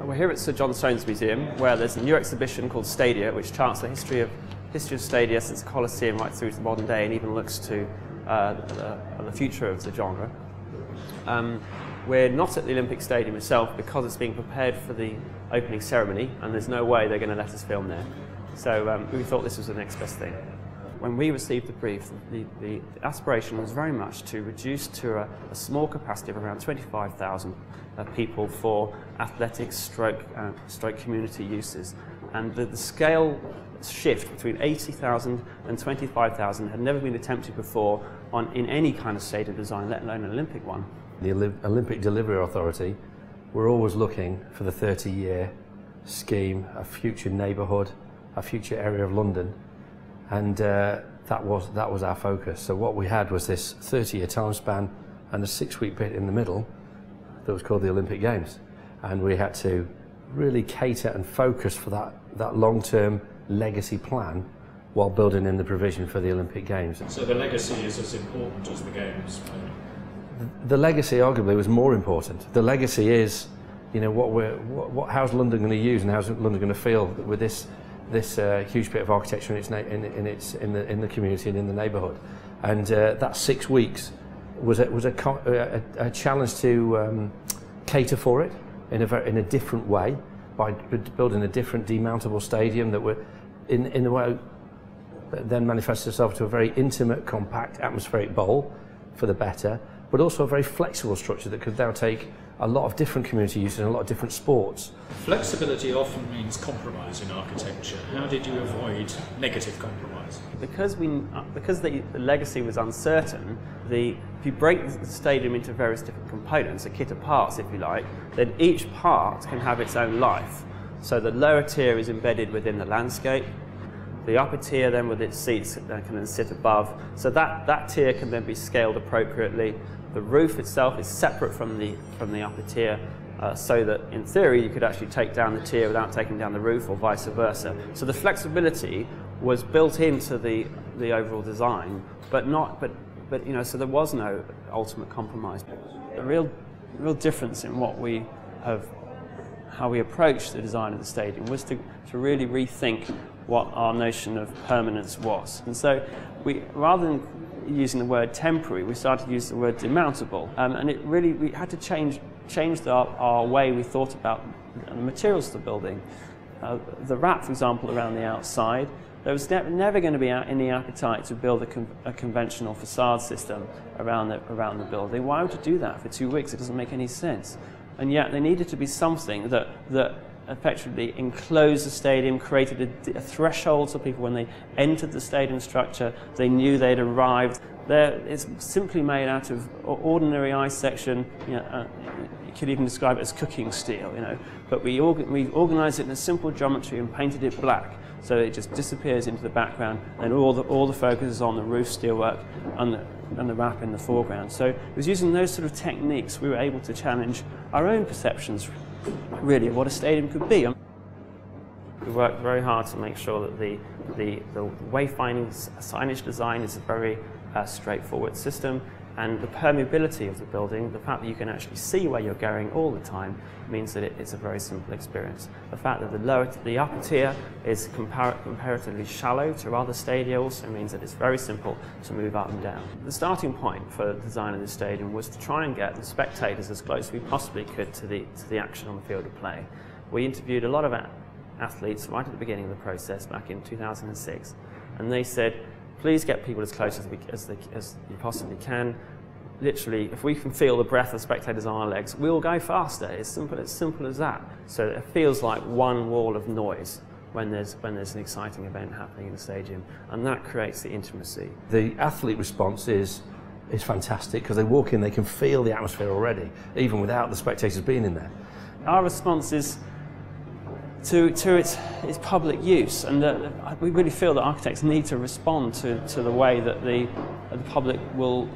We're here at Sir John Soane's Museum, where there's a new exhibition called Stadia, which charts the history of Stadia since the Colosseum right through to modern day, and even looks to the future of the genre. We're not at the Olympic Stadium itself because it's being prepared for the opening ceremony, and there's no way they're going to let us film there. So we thought this was the next best thing. When we received the brief, the aspiration was very much to reduce to a small capacity of around 25,000 people for athletics stroke community uses. And the scale shift between 80,000 and 25,000 had never been attempted before in any kind of stadium design, let alone an Olympic one. The Olympic Delivery Authority, we're always looking for the 30-year scheme, a future neighbourhood, a future area of London. And that was our focus. So what we had was this 30-year time span and a 6-week bit in the middle that was called the Olympic Games. And we had to really cater and focus for that long-term legacy plan while building in the provision for the Olympic Games. So the legacy is as important as the Games? The legacy arguably was more important. The legacy is, you know, how's London going to use and how's London going to feel with this huge bit of architecture in the community and in the neighbourhood. And that 6 weeks was a challenge to cater for it in a different way by building a different demountable stadium that would, in a way, then manifested itself to a very intimate, compact, atmospheric bowl for the better, but also a very flexible structure that could now take a lot of different community uses and a lot of different sports. Flexibility often means compromise in architecture. How did you avoid negative compromise? Because the legacy was uncertain, if you break the stadium into various different components, the kit of parts if you like, then each part can have its own life. So the lower tier is embedded within the landscape, the upper tier then with its seats can then sit above, so that tier can then be scaled appropriately. The roof itself is separate from the upper tier, so that in theory you could actually take down the tier without taking down the roof, or vice versa. So the flexibility was built into the overall design, but you know, so there was no ultimate compromise. The real difference in how we approached the design of the stadium was to really rethink what our notion of permanence was. And so rather than using the word temporary, we started to use the word demountable, and we had to change our way we thought about the materials of the building. The wrap, for example, around the outside, there was never going to be any appetite to build a conventional facade system around the building. Why would you do that for 2 weeks? It doesn't make any sense. And yet there needed to be something that effectively enclosed the stadium, created a threshold so people, when they entered the stadium structure, they knew they'd arrived. It's simply made out of ordinary ice section. You know, you could even describe it as cooking steel, you know. But we organised it in a simple geometry and painted it black, so it just disappears into the background, and all the focus is on the roof steelwork and the wrap in the foreground. So it was using those sort of techniques we were able to challenge our own perceptions, really, of what a stadium could be. We worked very hard to make sure that the wayfinding signage design is a very straightforward system, and the permeability of the building, the fact that you can actually see where you're going all the time, means that it's a very simple experience. The fact that the upper tier is comparatively shallow to other stadia also means that it's very simple to move up and down. The starting point for the design of the stadium was to try and get the spectators as close as we possibly could to the action on the field of play. We interviewed a lot of athletes right at the beginning of the process back in 2006, and they said, please get people as close as you possibly can. Literally, if we can feel the breath of spectators on our legs, we'll go faster. It's simple as that. So it feels like one wall of noise when there's an exciting event happening in the stadium, and that creates the intimacy. The athlete response is fantastic, because they walk in, they can feel the atmosphere already, even without the spectators being in there. Our response is to its public use, and we really feel that architects need to respond to the way that the public will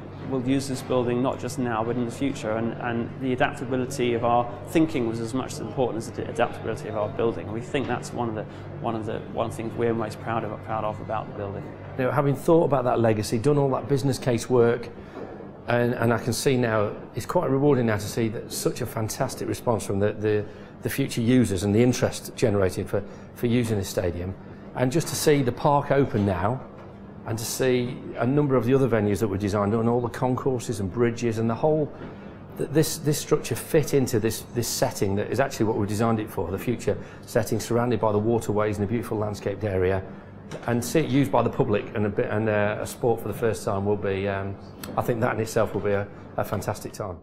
use this building, not just now but in the future, and the adaptability of our thinking was as much as important as the adaptability of our building. And we think that's one of the things we're most proud of about the building. You know, having thought about that legacy, done all that business case work, and I can see now, it's quite rewarding now to see that such a fantastic response from the the future users and the interest generated for using this stadium. And just to see the park open now, and to see a number of the other venues that were designed, and all the concourses and bridges and the whole, this structure fit into this setting that is actually what we designed it for, the future setting surrounded by the waterways and a beautiful landscaped area, and see it used by the public and a sport for the first time will be, I think that in itself will be a fantastic time.